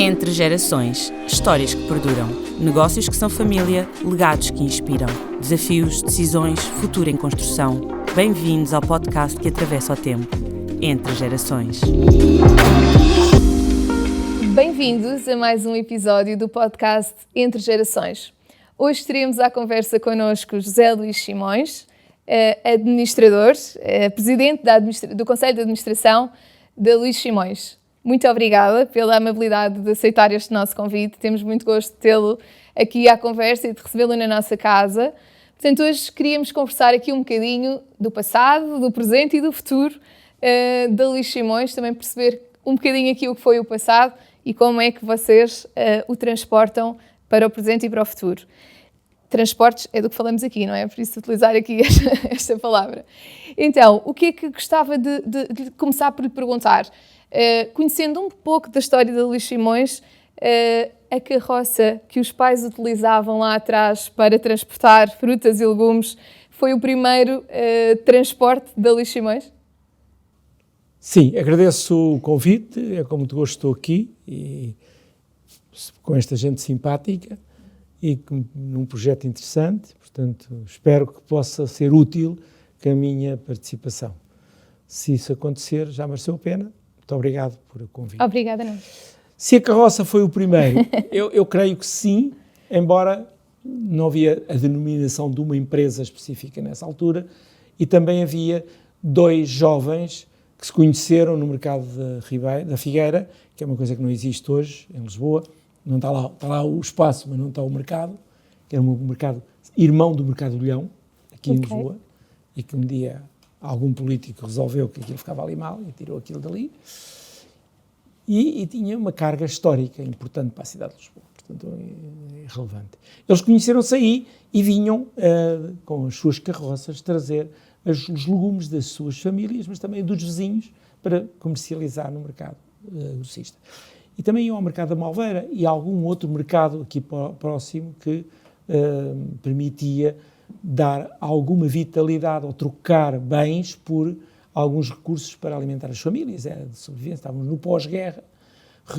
Entre gerações, histórias que perduram, negócios que são família, legados que inspiram, desafios, decisões, futuro em construção. Bem-vindos ao podcast que atravessa o tempo. Entre gerações. Bem-vindos a mais um episódio do podcast Entre Gerações. Hoje teremos à conversa connosco José Luís Simões, administrador, presidente do Conselho de Administração da Luís Simões. Muito obrigada pela amabilidade de aceitar este nosso convite. Temos muito gosto de tê-lo aqui à conversa e de recebê-lo na nossa casa. Portanto, hoje queríamos conversar aqui um bocadinho do passado, do presente e do futuro da Luís Simões, também perceber um bocadinho aqui o que foi o passado e como é que vocês o transportam para o presente e para o futuro. Transportes é do que falamos aqui, não é? Por isso utilizar aqui esta palavra. Então, o que é que gostava de começar por lhe perguntar? Conhecendo um pouco da história da Luís Simões, a carroça que os pais utilizavam lá atrás para transportar frutas e legumes foi o primeiro transporte da Luís Simões? Sim, agradeço o convite, é com muito gosto estou aqui e com esta gente simpática e num projeto interessante, portanto espero que possa ser útil com a minha participação. Se isso acontecer, já mereceu a pena. Muito obrigado por o convite. Obrigada, não. Se a carroça foi o primeiro, eu creio que sim, embora não havia a denominação de uma empresa específica nessa altura e também havia dois jovens que se conheceram no mercado da Figueira, que é uma coisa que não existe hoje em Lisboa. Não está lá o espaço, mas não está o mercado, que era um mercado irmão do Mercado do Leão, aqui em Lisboa, e que um dia algum político resolveu que aquilo ficava ali mal e tirou aquilo dali. E tinha uma carga histórica importante para a cidade de Lisboa, portanto é relevante. Eles conheceram-se aí e vinham com as suas carroças trazer os legumes das suas famílias, mas também dos vizinhos, para comercializar no mercado grossista. E também iam ao mercado da Malveira e a algum outro mercado aqui próximo que permitia dar alguma vitalidade ou trocar bens por alguns recursos para alimentar as famílias. Era de sobrevivência, estávamos no pós-guerra,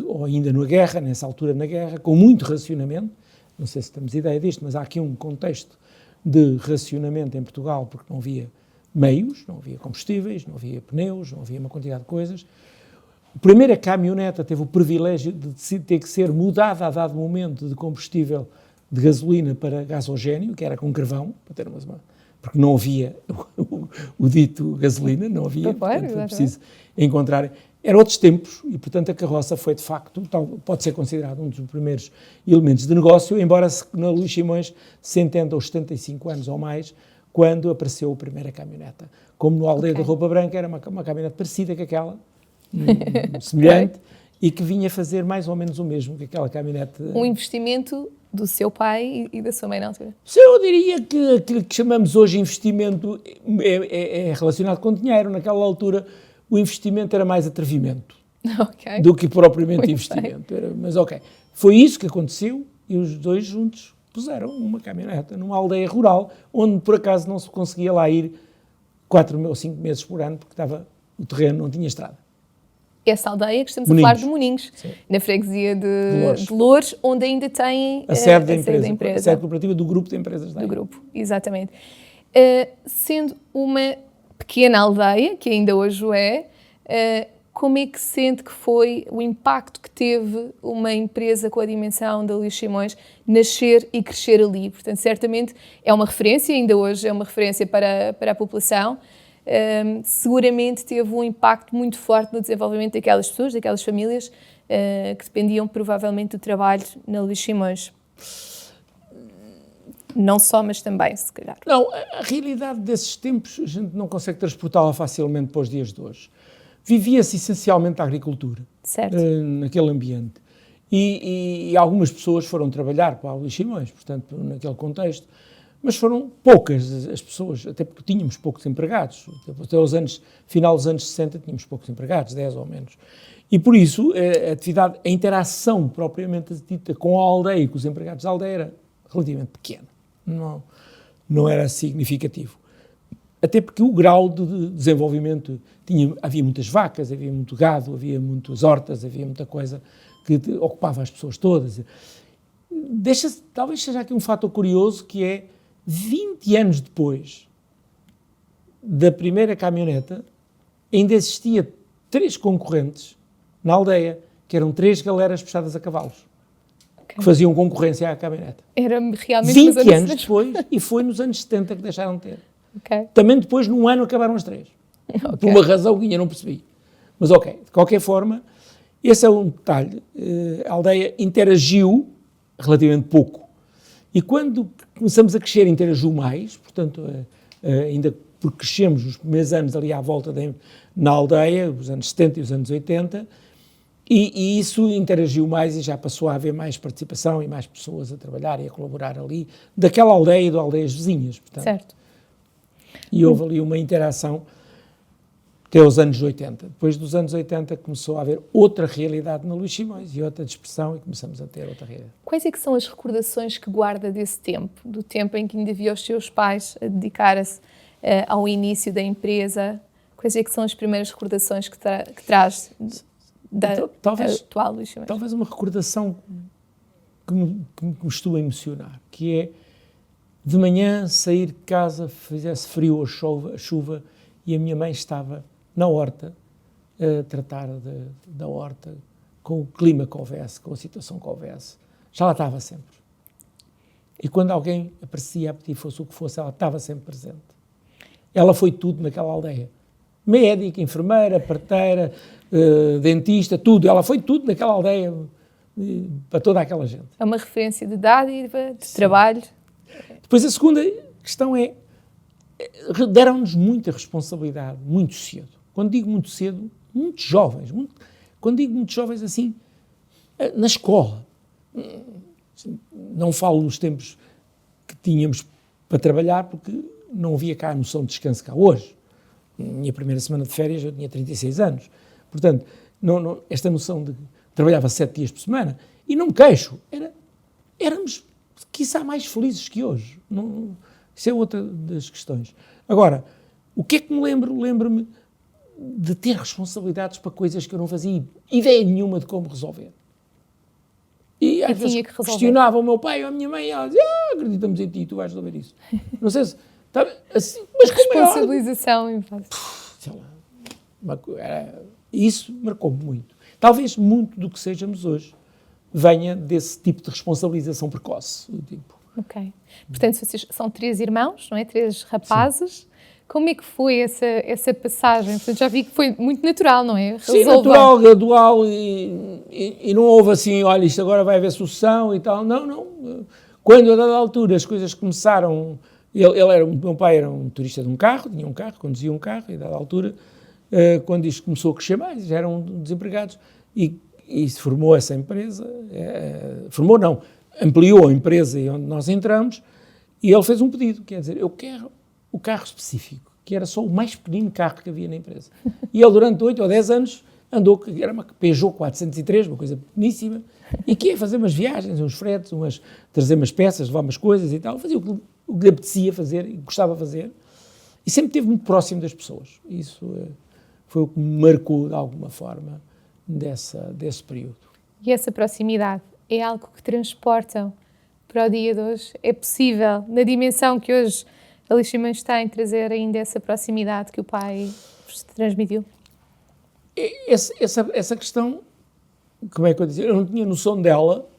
ou ainda na guerra, nessa altura na guerra, com muito racionamento. Não sei se temos ideia disto, mas há aqui um contexto de racionamento em Portugal, porque não havia meios, não havia combustíveis, não havia pneus, não havia uma quantidade de coisas. A primeira caminhoneta teve o privilégio de ter que ser mudada a dado momento de combustível de gasolina para gasogénio, que era com carvão, para ter porque não havia o dito gasolina, não havia, portanto foi preciso encontrar. Eram outros tempos e, portanto, a carroça foi, de facto, pode ser considerado um dos primeiros elementos de negócio, embora na Luís Simões se entenda aos 75 anos ou mais, quando apareceu a primeira caminhoneta. Como no Aldeia da Roupa Branca, era uma caminhonete parecida com aquela, semelhante, e que vinha fazer mais ou menos o mesmo que aquela caminhonete. Um investimento do seu pai e da sua mãe na altura? Eu diria que aquilo que chamamos hoje investimento é relacionado com dinheiro. Naquela altura, o investimento era mais atrevimento do que propriamente muito investimento. Mas foi isso que aconteceu e os dois juntos puseram uma caminhoneta numa aldeia rural, onde por acaso não se conseguia lá ir 4 ou 5 meses por ano, porque o terreno não tinha estrada. Essa aldeia que estamos a falar de Moninhos, na freguesia de Loures, onde ainda tem a sede da empresa. A sede corporativa do grupo de empresas daí. Do grupo, exatamente. Sendo uma pequena aldeia, que ainda hoje o é, como é que sente que foi o impacto que teve uma empresa com a dimensão da Luís Simões nascer e crescer ali? Portanto, certamente é uma referência, ainda hoje é uma referência para a população. Seguramente teve um impacto muito forte no desenvolvimento daquelas pessoas, daquelas famílias que dependiam provavelmente do trabalho na Luís Simões. Não só, mas também, se calhar. Não, a realidade desses tempos a gente não consegue transportá-la facilmente para os dias de hoje. Vivia-se essencialmente a agricultura, naquele ambiente. E algumas pessoas foram trabalhar para a Luís Simões, portanto, naquele contexto. Mas foram poucas as pessoas, até porque tínhamos poucos empregados. Até final dos anos 60 tínhamos poucos empregados, 10 ou menos. E por isso a interação propriamente dita com a aldeia e com os empregados da aldeia era relativamente pequena. Não era significativo. até porque o grau de desenvolvimento, havia muitas vacas, havia muito gado, havia muitas hortas, havia muita coisa que ocupava as pessoas todas. Talvez seja aqui um fator curioso, que é 20 anos depois da primeira caminhoneta, ainda existia 3 concorrentes na aldeia, que eram 3 galeras puxadas a cavalos, que faziam concorrência à caminhoneta. Era realmente 20 anos depois, e foi nos anos 70 que deixaram de ter. Também depois, num ano, acabaram as 3. Por uma razão que ainda não percebi. Mas de qualquer forma, esse é um detalhe. A aldeia interagiu relativamente pouco. E quando começamos a crescer, interagiu mais, portanto, ainda porque crescemos os primeiros anos ali à volta na aldeia, os anos 70 e os anos 80, e isso interagiu mais e já passou a haver mais participação e mais pessoas a trabalhar e a colaborar ali, daquela aldeia e de aldeias vizinhas. Portanto. Certo. E houve ali uma interação até aos anos 80. Depois dos anos 80 começou a haver outra realidade na Luís Simões e outra dispersão, e começamos a ter outra realidade. Quais é que são as recordações que guarda desse tempo? Do tempo em que ainda via os seus pais a dedicar-se ao início da empresa? Quais é que são as primeiras recordações que traz da atual Luís Simões? Talvez uma recordação que me estou a emocionar, que é de manhã sair de casa, fizesse frio ou chuva, e a minha mãe estava na horta a tratar da horta, com o clima que houvesse, com a situação que houvesse. Já lá estava sempre. E quando alguém aparecia a pedir fosse o que fosse, ela estava sempre presente. Ela foi tudo naquela aldeia. Médica, enfermeira, parteira, dentista, tudo. Ela foi tudo naquela aldeia, para toda aquela gente. É uma referência de dádiva, de trabalho. Depois a segunda questão é, deram-nos muita responsabilidade, muito cedo. Quando digo muito cedo, muito jovens. Quando digo muito jovens, assim, na escola. Não falo nos tempos que tínhamos para trabalhar, porque não havia cá a noção de descanso cá hoje. Minha primeira semana de férias eu tinha 36 anos. Portanto, esta noção de trabalhava 7 dias por semana, e não me queixo, éramos, quiçá, mais felizes que hoje. Isso é outra das questões. Agora, o que é que me lembro? Lembro-me de ter responsabilidades para coisas que eu não fazia ideia nenhuma de como resolver. E às vezes questionava o meu pai ou a minha mãe, e ela dizia, acreditamos em ti, tu vais resolver isso. Não sei se... Assim, mas responsabilização em fase. Sei lá, isso marcou-me muito. Talvez muito do que sejamos hoje venha desse tipo de responsabilização precoce. Tipo. Ok. Portanto, vocês são 3 irmãos, não é? 3 rapazes. Sim. Como é que foi essa passagem? Portanto, já vi que foi muito natural, não é? Sim, natural, gradual, e não houve assim, olha, isto agora vai haver sucessão e tal. Não. Quando, a dada altura, as coisas começaram... meu pai era um motorista de um carro, tinha um carro, conduzia um carro, e a dada altura, quando isto começou a crescer mais, já eram desempregados, e se formou essa empresa, ampliou a empresa onde nós entramos, e ele fez um pedido, quer dizer, eu quero o carro específico, que era só o mais pequenino carro que havia na empresa. E ele, durante 8 ou 10 anos, andou, que era uma Peugeot 403, uma coisa pequeníssima, e que ia fazer umas viagens, uns fretes, trazer umas peças, levar umas coisas e tal, fazia o que lhe apetecia fazer e gostava de fazer, e sempre esteve muito próximo das pessoas. Isso foi o que me marcou, de alguma forma, desse período. E essa proximidade é algo que transportam para o dia de hoje? É possível, na dimensão que hoje a Luís Simões está, em trazer ainda essa proximidade que o pai vos transmitiu? Essa questão, como é que eu dizer, eu não tinha noção dela.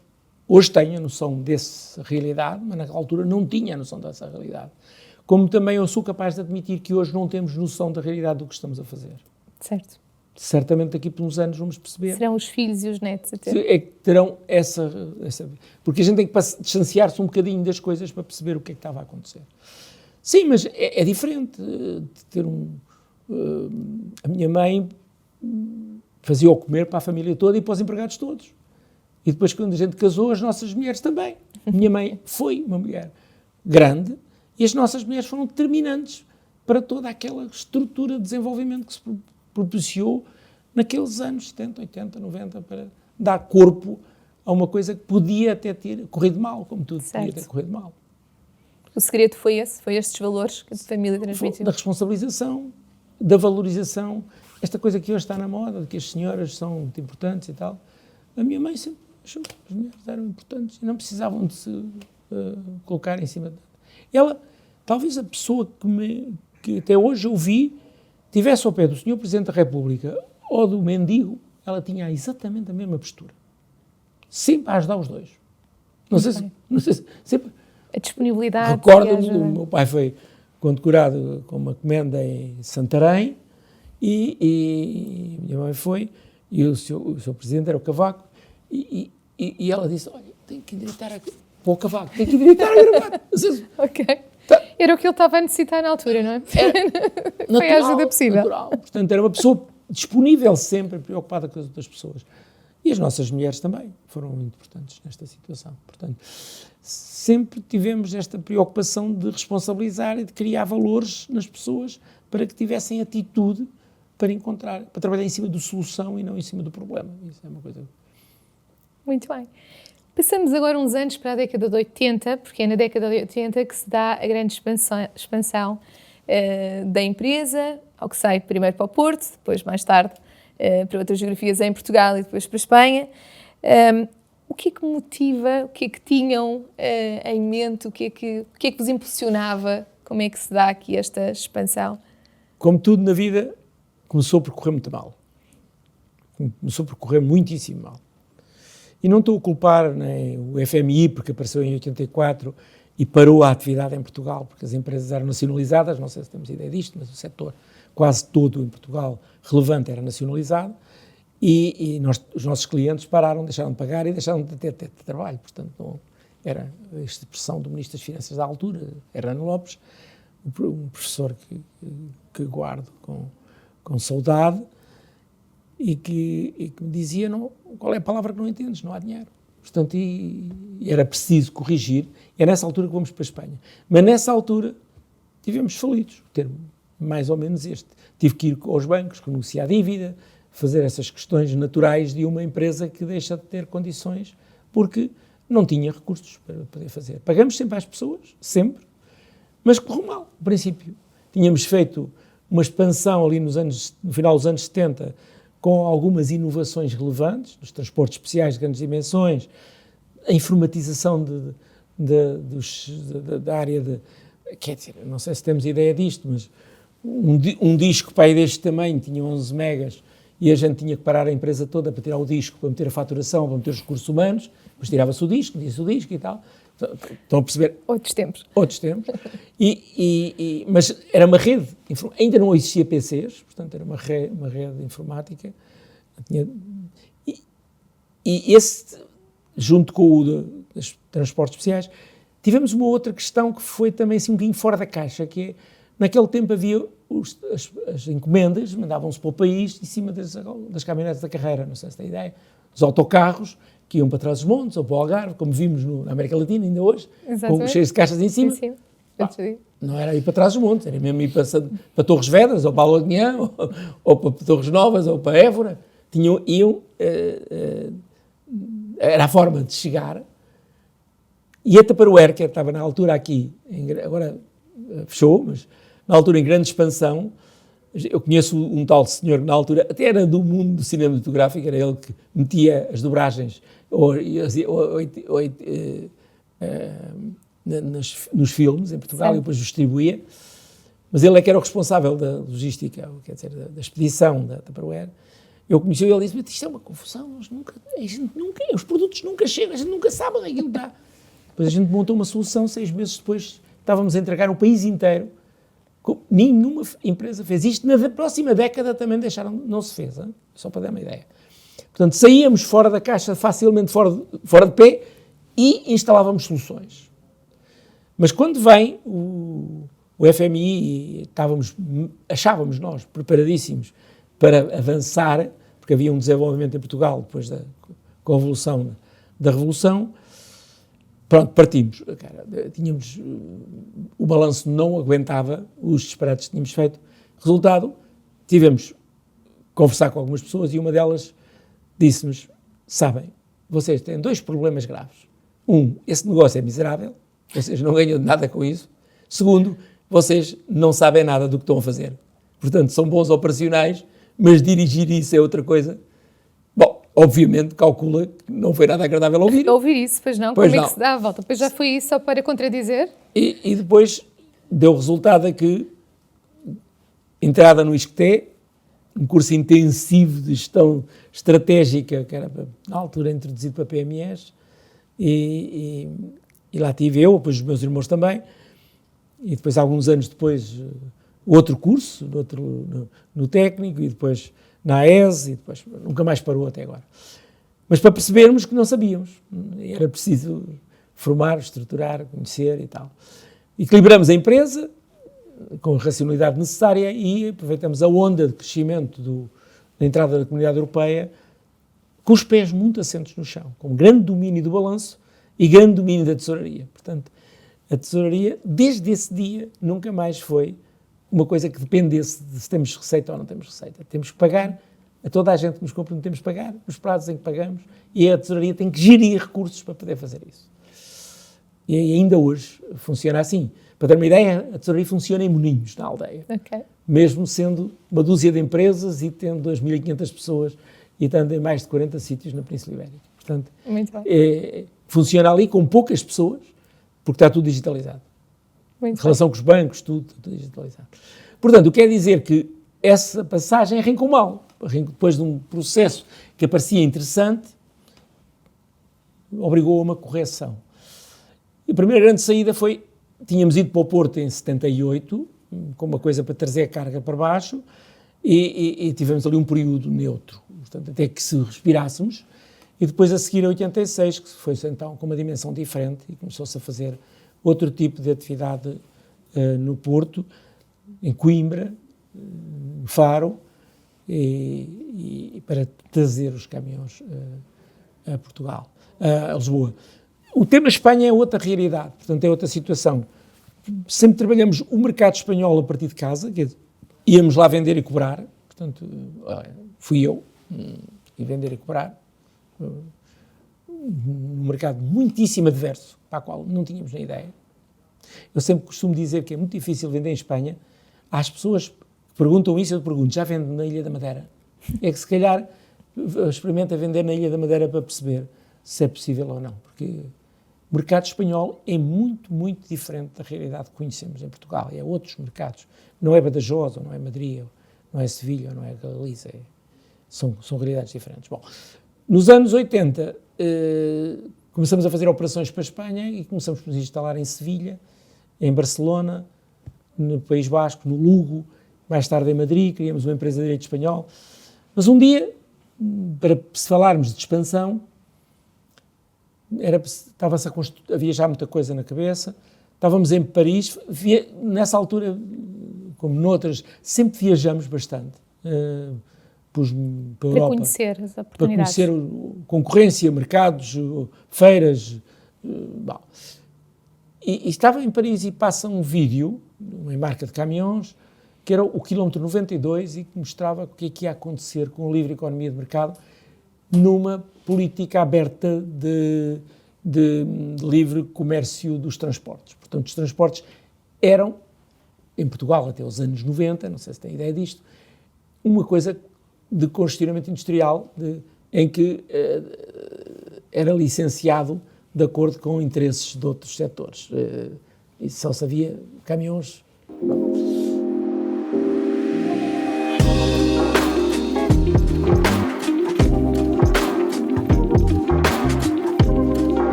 Hoje tenho a noção dessa realidade, mas naquela altura não tinha a noção dessa realidade. Como também eu sou capaz de admitir que hoje não temos noção da realidade do que estamos a fazer. Certo. Certamente daqui por uns anos vamos perceber. Serão os filhos e os netos até. É que terão essa... Porque a gente tem que distanciar-se um bocadinho das coisas para perceber o que é que estava a acontecer. Sim, mas é diferente de ter a minha mãe fazia o comer para a família toda e para os empregados todos. E depois, quando a gente casou, as nossas mulheres também. Minha mãe foi uma mulher grande e as nossas mulheres foram determinantes para toda aquela estrutura de desenvolvimento que se propiciou naqueles anos 70, 80, 90, para dar corpo a uma coisa que podia até ter corrido mal, como tudo podia ter corrido mal. O segredo foi estes valores que a família transmitiu? Da responsabilização, da valorização, esta coisa que hoje está na moda, de que as senhoras são muito importantes e tal. A minha mãe sempre achou que as mulheres eram importantes e não precisavam de se colocar em cima de... Ela, talvez a pessoa que até hoje eu vi, tivesse ao pé do Sr. Presidente da República ou do mendigo, ela tinha exatamente a mesma postura. Sempre a ajudar os dois. Não sei se sempre... A disponibilidade. Recordo-me, o meu pai foi condecorado com uma comenda em Santarém e minha mãe foi, e o seu presidente era o Cavaco, e ela disse, olha, tenho que endireitar para o Cavaco, tenho que endireitar a gravata. Ok. Era o que ele estava a necessitar na altura, não é? Foi a ajuda possível. Natural. Portanto, era uma pessoa disponível sempre, preocupada com as outras pessoas. E as nossas mulheres também foram muito importantes nesta situação. Portanto, sempre tivemos esta preocupação de responsabilizar e de criar valores nas pessoas para que tivessem atitude para trabalhar em cima da solução e não em cima do problema. Isso é uma coisa... Muito bem. Passamos agora uns anos para a década de 80, porque é na década de 80 que se dá a grande expansão da empresa, ao que sai primeiro para o Porto, depois mais tarde para outras geografias em Portugal e depois para a Espanha. O que é que motiva, o que é que tinham em mente, o que é que vos impulsionava, como é que se dá aqui esta expansão? Como tudo na vida, começou por correr muito mal. Começou por correr muitíssimo mal. E não estou a culpar nem o FMI, porque apareceu em 84 e parou a atividade em Portugal, porque as empresas eram nacionalizadas, não sei se temos ideia disto, mas o setor quase todo em Portugal relevante era nacionalizado, e os nossos clientes deixaram de pagar e deixaram de ter trabalho. Portanto, não, era a expressão do Ministro das Finanças da altura, Hernando Lopes, um professor que guardo com saudade, e que me dizia, qual é a palavra que não entendes? Não há dinheiro. Portanto, e era preciso corrigir, e é nessa altura que vamos para a Espanha. Mas nessa altura tivemos falidos, o termo mais ou menos este. Tive que ir aos bancos, negociar a dívida, fazer essas questões naturais de uma empresa que deixa de ter condições, porque não tinha recursos para poder fazer. Pagamos sempre às pessoas, sempre, mas correu mal, no princípio. Tínhamos feito uma expansão ali no final dos anos 70, com algumas inovações relevantes, dos transportes especiais de grandes dimensões, a informatização da área de... Quer dizer, não sei se temos ideia disto, mas um disco para aí deste tamanho tinha 11 megas e a gente tinha que parar a empresa toda para tirar o disco, para meter a faturação, para meter os recursos humanos, depois tirava-se o disco, metia-se o disco e tal. Estão a perceber? Outros tempos. Mas era uma rede, ainda não existia PCs, portanto era uma rede informática. E esse, junto com o dos transportes especiais, tivemos uma outra questão que foi também assim um bocadinho fora da caixa, que é, naquele tempo havia as encomendas, mandavam-se para o país em cima das caminhonetes da carreira, não sei se tem ideia, os autocarros, que iam para Trás-os-Montes ou para o Algarve, como vimos na América Latina ainda hoje, cheios de caixas em cima. Sim. Não era ir para Trás-os-Montes, era mesmo ir para Torres Vedras, ou para Alagniã, ou para Torres Novas, ou para Évora. Era a forma de chegar. E a Tupperware, que estava na altura aqui, agora fechou, mas na altura em grande expansão, eu conheço um tal senhor que na altura, até era do mundo do cinematográfico, era ele que metia as dobragens nos filmes em Portugal. Sim. E depois distribuía, mas ele é que era o responsável da logística, quer dizer, da expedição da Tupperware. Eu conheci ele e disse, mas isto é uma confusão, os produtos nunca chegam, a gente nunca sabe onde é que ele está. Depois a gente montou uma solução, 6 meses depois estávamos a entregar o país inteiro. Nenhuma empresa fez isto. Na próxima década também não se fez, hein? Só para dar uma ideia. Portanto, saíamos fora da caixa, facilmente fora de pé, e instalávamos soluções. Mas quando vem o FMI, achávamos nós preparadíssimos para avançar, porque havia um desenvolvimento em Portugal depois com a evolução da Revolução. Pronto, partimos. Tínhamos, o balanço não aguentava os disparates que tínhamos feito. Resultado, tivemos que conversar com algumas pessoas e uma delas disse-nos, sabem, vocês têm 2 problemas graves. Esse negócio é miserável, vocês não ganham nada com isso. Segundo, vocês não sabem nada do que estão a fazer. Portanto, são bons operacionais, mas dirigir isso é outra coisa. Bom, obviamente, calcula que não foi nada agradável ouvir. Ouvir isso, pois não? Pois Como não. é que se dá a volta? Pois já foi isso só para contradizer? E depois deu resultado a que, entrada no ISCTE, um curso intensivo de gestão estratégica, que era na altura introduzido para PMEs, e lá tive eu, depois os meus irmãos também, e depois alguns anos depois outro curso, no técnico, e depois na AES, e depois nunca mais parou até agora. Mas para percebermos que não sabíamos, era preciso formar, estruturar, conhecer e tal. Equilibramos a empresa com a racionalidade necessária e aproveitamos a onda de crescimento da entrada da Comunidade Europeia com os pés muito assentos no chão, com grande domínio do balanço e grande domínio da tesouraria. Portanto, a tesouraria, desde esse dia, nunca mais foi uma coisa que dependesse de se temos receita ou não temos receita. Temos que pagar a toda a gente que nos comprometemos a pagar, os prazos em que pagamos, e a tesouraria tem que gerir recursos para poder fazer isso. E ainda hoje funciona assim. Para ter uma ideia, a tesouraria funciona em Moninhos, na aldeia. Okay. Mesmo sendo uma dúzia de empresas e tendo 2.500 pessoas e estando em mais de 40 sítios na Península Ibérica. Portanto, funciona ali com poucas pessoas, porque está tudo digitalizado. Em relação com os bancos, tudo digitalizado. Portanto, o que quer dizer que essa passagem arrancou mal. Depois de um processo que parecia interessante, obrigou a uma correção. E a primeira grande saída foi, tínhamos ido para o Porto em 78, com uma coisa para trazer a carga para baixo, e tivemos ali um período neutro, portanto, até que se respirássemos, e depois a seguir a 86, que foi então com uma dimensão diferente, e começou-se a fazer outro tipo de atividade no Porto, em Coimbra, Faro, e para trazer os caminhões a Portugal, a Lisboa. O tema Espanha é outra realidade, portanto é outra situação. Sempre trabalhamos o mercado espanhol a partir de casa, que íamos lá vender e cobrar, portanto fui eu, e vender e cobrar, num mercado muitíssimo adverso, para o qual não tínhamos nem ideia. Eu sempre costumo dizer que é muito difícil vender em Espanha. As pessoas que perguntam isso, eu pergunto, já vende na Ilha da Madeira? É que se calhar experimenta vender na Ilha da Madeira para perceber se é possível ou não, porque o mercado espanhol é muito, muito diferente da realidade que conhecemos em Portugal. É outros mercados. Não é Badajoz, ou não é Madrid, ou não é Sevilha, ou não é Galiza. São realidades diferentes. Bom, nos anos 80, começamos a fazer operações para a Espanha e começamos a nos instalar em Sevilha, em Barcelona, no País Basco, no Lugo, mais tarde em Madrid, criamos uma empresa de direito espanhol. Mas um dia, para se falarmos de expansão, estava-se a viajar muita coisa na cabeça, estávamos em Paris, nessa altura, como noutras, sempre viajamos bastante, para a Europa. Conhecer as oportunidades. Para conhecer concorrência, mercados, feiras. E estava em Paris e passa um vídeo, uma marca de caminhões, que era o quilómetro 92 e que mostrava o que é que ia acontecer com a livre economia de mercado numa política aberta de livre comércio dos transportes. Portanto, os transportes eram, em Portugal até os anos 90, não sei se tem ideia disto, uma coisa de congestionamento industrial em que era licenciado de acordo com interesses de outros setores. E só se havia caminhões